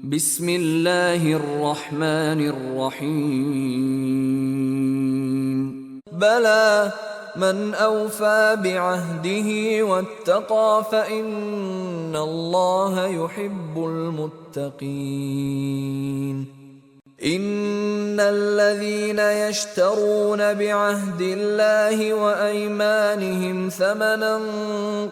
بسم الله الرحمن الرحيم بلى من أوفى بعهده واتقى فإن الله يحب المتقين إن الذين يشترون بعهد الله وأيمانهم ثمنا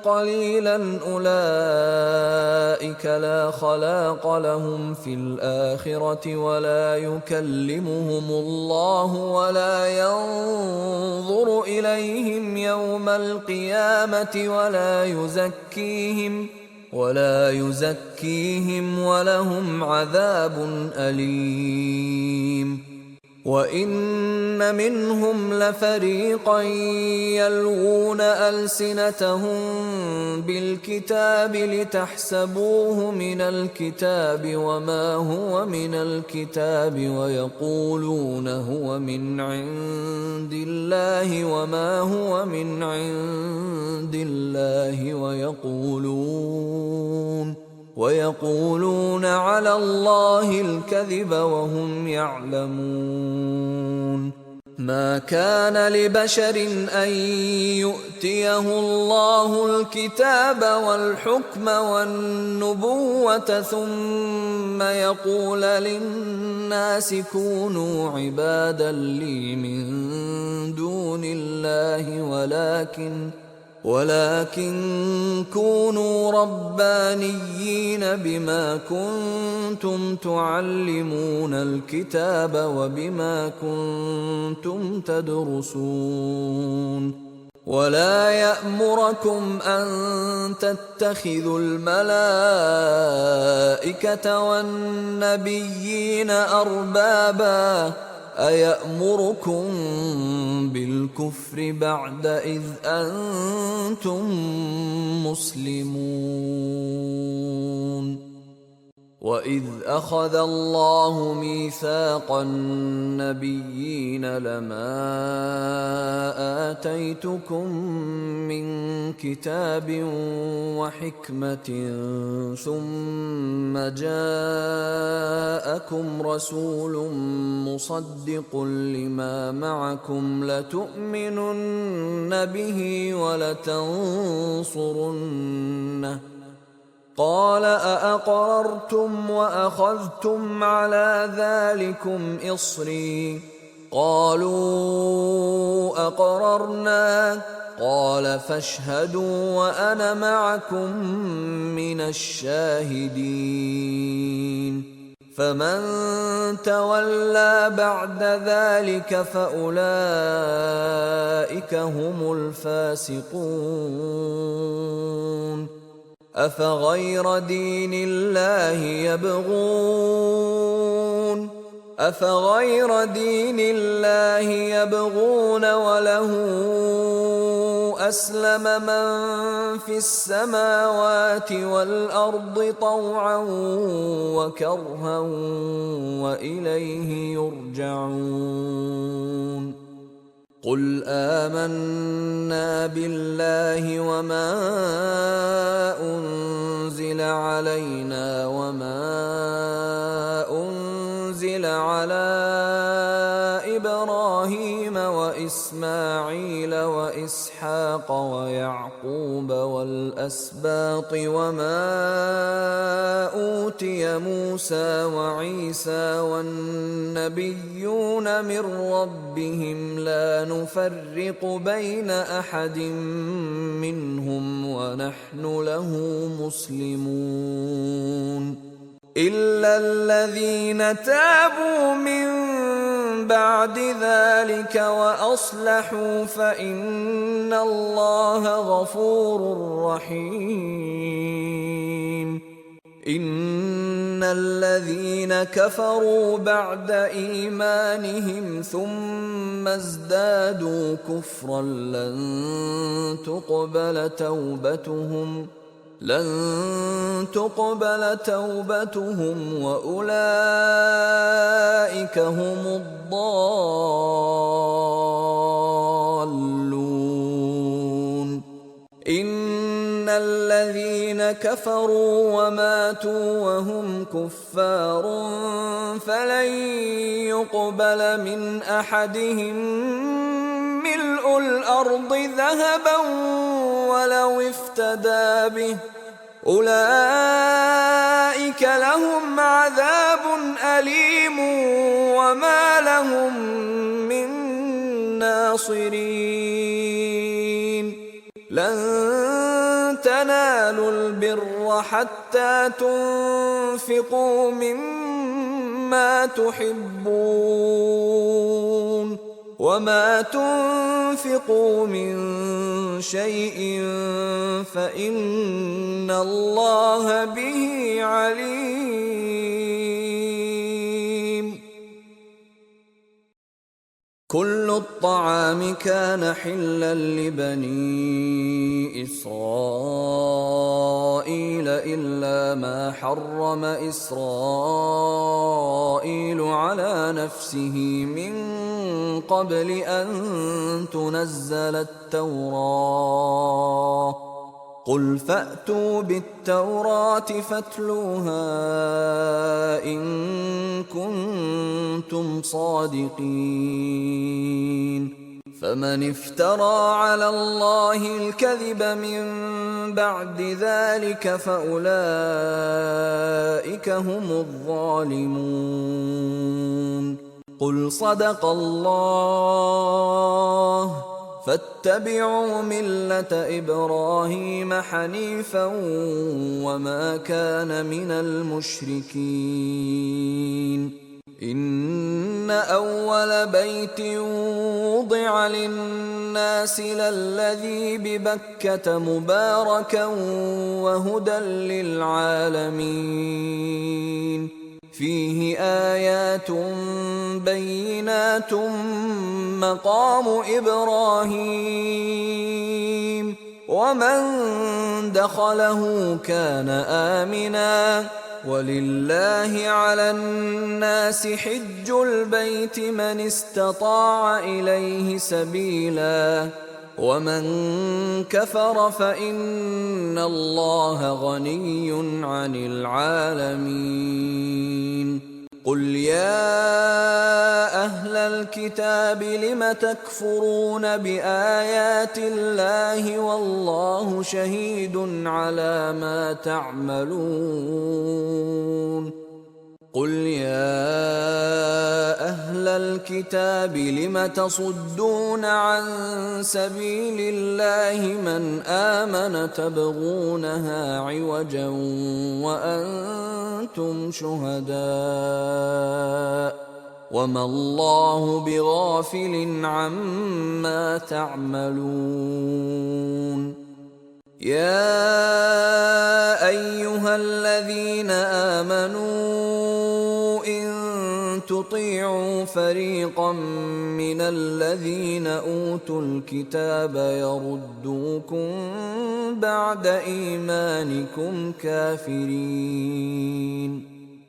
قليلا أولئك لا خلاق لهم في الآخرة ولا يكلمهم الله ولا ينظر إليهم يوم القيامة ولا يزكيهم ولهم عذاب أليم وإن منهم لفريقا يلوون ألسنتهم بالكتاب لتحسبوه من الكتاب وما هو من الكتاب ويقولون هو من عند الله وما هو من عند الله ويقولون على الله الكذب وهم يعلمون ما كان لبشر أن يؤتيه الله الكتاب والحكم والنبوة ثم يقول للناس كونوا عبادا لي من دون الله ولكن كونوا ربانيين بما كنتم تعلمون الكتاب وبما كنتم تدرسون ولا يأمركم أن تتخذوا الملائكة والنبيين أربابا أيأمركم بالكفر بعد إذ أنتم مسلمون وإذ أخذ الله ميثاق النبيين لما آتيتكم من كتاب وحكمة ثم جاءكم رسول مصدق لما معكم لتؤمنن به ولتنصرنه قال أأقررتم وأخذتم على ذلكم إصري قالوا أقررنا قال فاشهدوا وأنا معكم من الشاهدين فمن تولى بعد ذلك فأولئك هم الفاسقون أفغير دين الله يبغون وله أسلم من في السماوات والأرض طوعا وكرها وإليه يرجعون قل آمنا بالله وما أنزل علينا وما أنزل على إبراهيم وإسماعيل وإسحاق ويعقوب والأسباط وما أوتي موسى وعيسى والنبيون من ربهم لا نفرق بين أحد منهم ونحن له مسلمون إلا الذين تابوا من بعد ذلك وأصلحوا فإن الله غفور رحيم إن الذين كفروا بعد إيمانهم ثم ازدادوا كفرا لن تقبل توبتهم وأولئك هم الضالون إن الذين كفروا وماتوا وهم كفار فلن يقبل من أحدهم ملء الأرض ذهبا ولو افتدى به أولئك لهم عذاب أليم وما لهم من ناصرين لن تنالوا البر حتى تنفقوا مما تحبون وما تنفقوا من شيء فإن الله به عليم. كل الطعام كان حلا لبني إسرائيل إلا ما حرم إسرائيل على نفسه من قبل أن تنزل التوراة قل فأتوا بالتوراة فاتلوها إن كنتم صادقين فمن افترى على الله الكذب من بعد ذلك فأولئك هم الظالمون. قل صدق الله فاتبعوا ملة إبراهيم حنيفا وما كان من المشركين. إن أول بيت وضع للناس للذي ببكة مباركا وهدى للعالمين فيه آيات بينات مقام إبراهيم ومن دخله كان آمنا ولله على الناس حج البيت من استطاع إليه سبيلا ومن كفر فإن الله غني عن العالمين. قل يا أهل الكتاب لم تكفرون بآيات الله والله شهيد على ما تعملون. قل يا أهل الكتاب لم تصدون عن سبيل الله من آمن تبغونها عوجا وأنتم شهداء وما الله بغافل عما تعملون. يا أيها الذين آمنوا إن تطيعوا فريقا من الذين أوتوا الكتاب يردوكم بعد إيمانكم كافرين